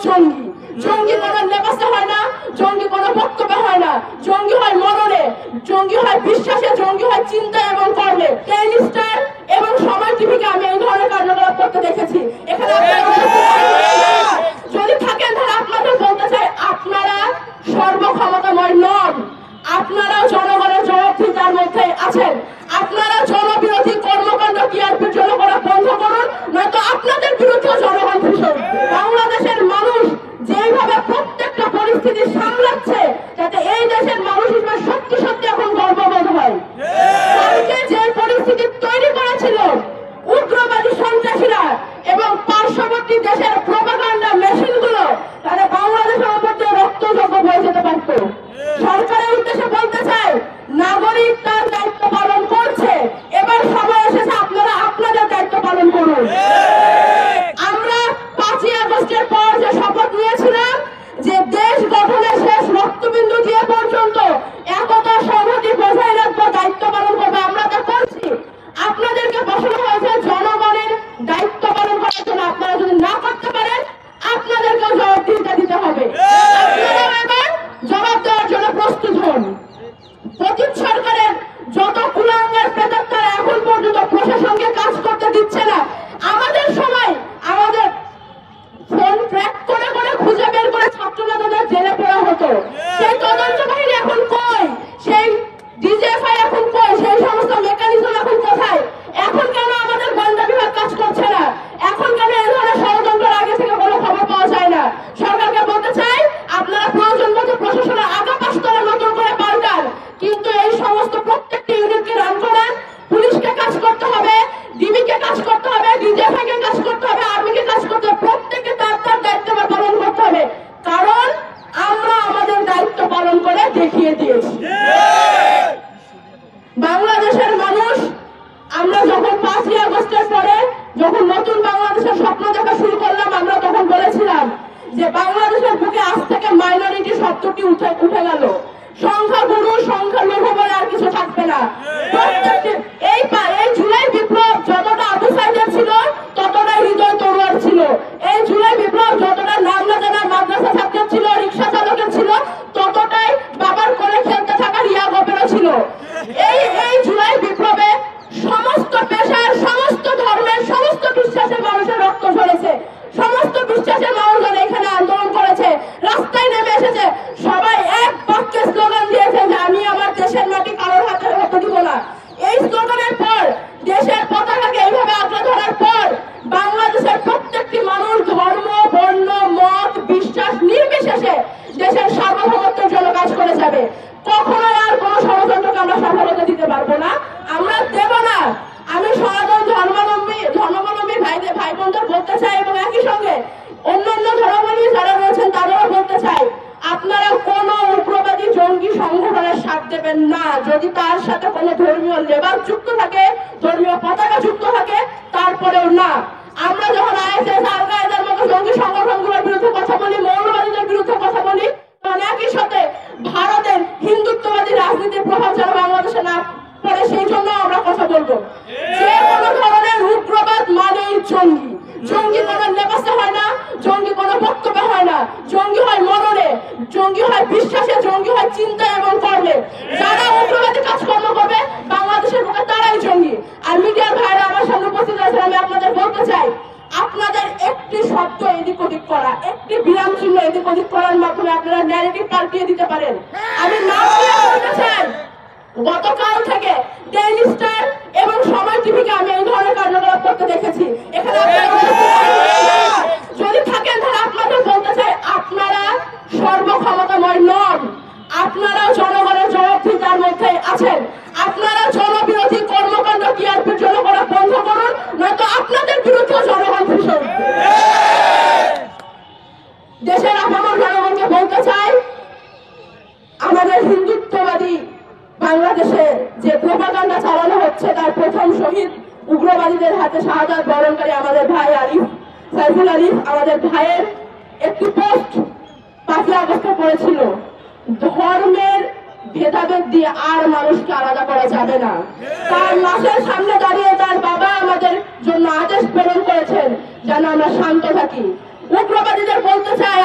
জঙ্গি। জঙ্গি কোনো লেবাসে হয় না, জঙ্গি কোনো বক্তব্যে হয় না, জঙ্গি হয় মননে, জঙ্গি হয় বিশ্বাসে, জঙ্গি হয় চিন্তা এবং কর্মে। ডেইলি স্টার এবং সময় টিভিকে আমি এই ধরনের কার্যকলাপ করতে দেখেছি। এখানে যদি থাকেন তাহলে আপনাদের বলতে চাই, আপনারা সর্বক্ষমতাময় নন, আপনারাও জনগণের জবাবদিহিতার মধ্যে আছেন। আপনারা জনবিরোধী কর্মকাণ্ড টিআরপির জন্য করা বন্ধ করুন, নয়তো আপনাদের বিরুদ্ধে জনগণ ভীষণ। বাংলাদেশের মানুষ যেভাবে প্রত্যেকটা পরিস্থিতি সামলাচ্ছে, যাতে এই দেশের মানুষ হিসেবে সত্যি সত্যি এখন গর্ববোধ হয়। কালকে যে পরিস্থিতি তৈরি করেছিল উগ্রবাদী সন্ত্রাসীরা এবং পার্শ্ববর্তী দেশের প্রোপাগান্ডা মেশিনগুলো, তাহলে বাংলাদেশের মধ্যে রক্তযজ্ঞ হয়ে যেতে পারত। সরকারের উদ্দেশ্যে বলতে চাই, নাগরিক তার দায়িত্ব পালন করছে, এবার সময় এসেছে আপনারা আপনাদের দায়িত্ব পালন করুন। আমরা 5ই আগস্টের পর যে শপথ নিয়েছিলাম যে দেশ গঠনের শেষ রক্তবিন্দু দিয়ে পর্যন্ত একতা সংহতি বজায় রাখবো, দায়িত্ব পালন করবো, আমরা তা করছি। আপনাদেরকে বসানো হয়েছে জনগণের দায়িত্ব পালন করার জন্য। আপনারা যদি না করতে পারেন আপনাদেরকেও জবাবদিহিতা দিতে হবে। আপনারাও এবার জবাব দেওয়ার জন্য প্রস্তুত হন। পতিত সরকারের যত কুলাঙ্গার প্রেতাত্মারা এখন পর্যন্ত প্রশাসনকে কাজ করতে দিচ্ছে না, আমাদের সময় আমাদের ফোন ট্র্যাক করে করে খুঁজে বের করে ছাত্রনেতাদের জেলে পড়া হতো। সেই তদন্ত বাহিনী এখন কই? সেই ডিজিএফআই এখন কই? সেই সমস্ত মেকানিজম এখন কোথায়? এখন কেন আমাদের গোয়েন্দা বিভাগ কাজ করছে না? এখন কেন এই ধরনের ষড়যন্ত্রের আগে থেকে কোনো খবর পাওয়া যায় না? সরকারকে বলতে চাই, আপনারা প্রয়োজন মতো প্রশাসনের আগা পাশতলা নতুন করে পাল্টান, কিন্তু এই সমস্ত প্রত্যেকটি ইউনিটকে রান করান। পুলিশকে কাজ করতে হবে, ডিবিকে কাজ করতে হবে, ডিজিএফআই কে কাজ করতে হবে, আর্মিকে কাজ করতে হবে, প্রত্যেককে তার তার দায়িত্ব পালন করতে হবে। কারণ আমরা আমাদের দায়িত্ব পালন করে দেখিয়ে দিয়েছি। বাংলাদেশের মানুষ, আমরা যখন 5ই আগস্টের পরে যখন নতুন বাংলাদেশের স্বপ্ন দেখা শুরু করলাম, আমরা তখন বলেছিলাম যে বাংলাদেশের বুকে আজ থেকে মাইনরিটি শব্দটি উঠে গেল, সংখ্যাগুরু সংখ্যালঘু বলে আর কিছু থাকবে না। এই জুলাই বিপ্লব যতটা আবু সাইদের ছিল, ততটা হৃদয় তরুয়ার ছিল। এই জুলাই বিপ্লব যতটা নাম না জানা মাদ্রাসা ছাত্রের ছিল, রিক্সা চালকের ছিল, ততটাই বাবার কোলে খেলতে থাকা রিয়া গোপেরও ছিল। এই জুলাই বিপ্লবে সমস্ত পেশার, সমস্ত ধর্মের, সমস্ত বিশ্বাসের মানুষের রক্ত ঝরেছে। সমস্ত বিশ্বাসের মানুষজন এখানে আন্দোলন করেছে, রাস্তায় নেমে এসেছে। সবাই এক বাক্যে স্লোগান দিয়েছে যে আমি আমার দেশের মাটি কারোর হাতে হতে দিব না। এই স্লোগানের পর, দেশের পতাকাকে এইভাবে আঁকড়ে ধরার পর, বাংলাদেশের প্রত্যেকটি মানুষ ধর্ম, বর্ণ, মত, বিশ্বাস নির্বিশেষে দেশের সার্বভৌমত্বের জন্য কাজ করে যাবে। কখনোই আর কোন ষড়যন্ত্রকে আমরা সফলতা দিতে পারবো না, আমরা দেব না। আমি সনাতন ধর্মাবলম্বী ভাই বোনদের বলতে চাই, এবং একই সঙ্গে অন্যান্য ধর্মাবলম্বী যারা রয়েছেন তাদেরও বলতে চাই, আপনারা কোন উগ্রবাদী জঙ্গি সংগঠনের সাথ দেবেন না। যদি তার সাথে কোনো ধর্মীয় লেবাস যুক্ত থাকে, ধর্মীয় পতাকা যুক্ত থাকে, তারপরেও না। আমরা যখন আইএসআইএস, আল কায়েদার মতো জঙ্গি সংগঠনগুলোর বিরুদ্ধে কথা বলি, মৌলবাদীদের বিরুদ্ধে কথা বলি, তখন একই সাথে ভারতের হিন্দুত্ববাদী রাজনীতির প্রভাব যেন বাংলাদেশে না পড়ে, সেই জন্য আমরা কথা বলবো। যে কোনো ধরনের উগ্রবাদ মানেই জঙ্গি। জঙ্গি কোনো লেবাসে হয় না, জঙ্গি কোনো বক্তব্যে হয় না, জঙ্গি হয় মননে, জঙ্গি হয় বিশ্বাসে, জঙ্গি হয় চিন্তা এবং কর্মে। যারা উগ্রবাদী কাজকর্ম করবে বাংলাদেশের বুকে, তারাই জঙ্গি। আর মিডিয়ার ভাইরা আমার সামনে উপস্থিত আছেন, আমি আপনাদের বলতে চাই, আপনাদের একটি শব্দ এদিক ওদিক করা, একটি বিরাম চিহ্ন এদিক ওদিক করার মাধ্যমে আপনারা ন্যারেটিভ পাল্টিয়ে দিতে পারেন। আমি নাম দিয়ে বলতে চাই, গতকাল থেকে ডেইলি স্টার এবং সময় টিভিকে আমি এই ধরনের কার্যকলাপ করতে দেখেছি। এখানে যদি থাকেন তাহলে আপনাদের বলতে চাই, আপনারা সর্বক্ষমতাময় নন, আপনারাও জনগণের জবাবদিহিতার মধ্যে আছেন। আপনারা জনবিরোধী কর্মকাণ্ড টিআরপির জন্য করা বন্ধ করুন, নয়তো আপনাদের বিরুদ্ধে জনগণ ভীষণ। দেশের আপামর জনগণকে বলতে চাই, আমাদের হিন্দুত্ববাদী বাংলাদেশে যে প্রোপাগান্ডা চালানো হচ্ছে, তার প্রথম শহীদ উগ্রবাদীদের হাতে শাহাদাত বরণকারী আমাদের ভাই আরিফ, সাইফুল আরিফ, আমাদের ভাইয়ের একটি পোস্ট 5ই আগস্টে পড়েছিল, ধর্মের ভেদাভেদ দিয়ে আর মানুষকে আলাদা করা যাবে না। তার লাশের সামনে দাঁড়িয়ে তার বাবা আমাদের জন্য আদেশ প্রেরণ করেছেন যেন আমরা শান্ত থাকি। উগ্রবাদীদের বলতে চাই,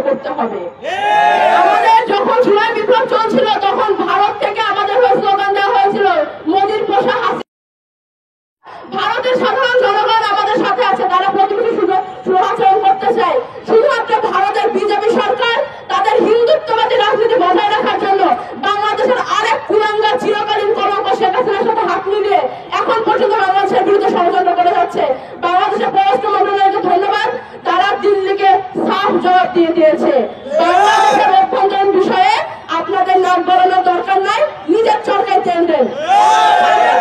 করতে হবে। আমাদের যখন জুলাই বিপ্লব চলছিল তখন ভারত থেকে আমাদের স্লোগান দেওয়া হয়েছিল মোদির পোষা হাসি। ভারতের সাধারণ জনগণ আমাদের সাথে আছে, তারা প্রতিবেশী সুরাচরণ করতে চায়। শুধুমাত্র ভারতের বিজেপি সরকার তাদের হিন্দুত্ববাদী রাজনীতি বজায় রাখার জন্য বাংলাদেশের আরেক কুলাঙ্গার চিরকালীন কলঙ্ক শেখ হাসিনার সাথে হাত মিলিয়ে এখন পর্যন্ত বাংলাদেশের বিরুদ্ধে ষড়যন্ত্র করে যাচ্ছে। বাংলাদেশের পররাষ্ট্র মন্ত্রণালয়কে ধন্যবাদ, তারা দিল্লিকে সাফ জবাব দিয়ে দিয়েছে। বাংলাদেশের অভ্যন্তরীণ বিষয়ে আপনাদের নাক গলানোর দরকার নাই, নিজের চরকায় তেল দেন।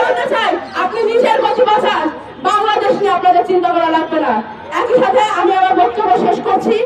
বলতে চাই আপনি নিজের গতি বাঁচান, বাংলাদেশ নিয়ে আপনাদের চিন্তা করা লাগবে না। একই সাথে আমি আমার বক্তব্য শেষ করছি।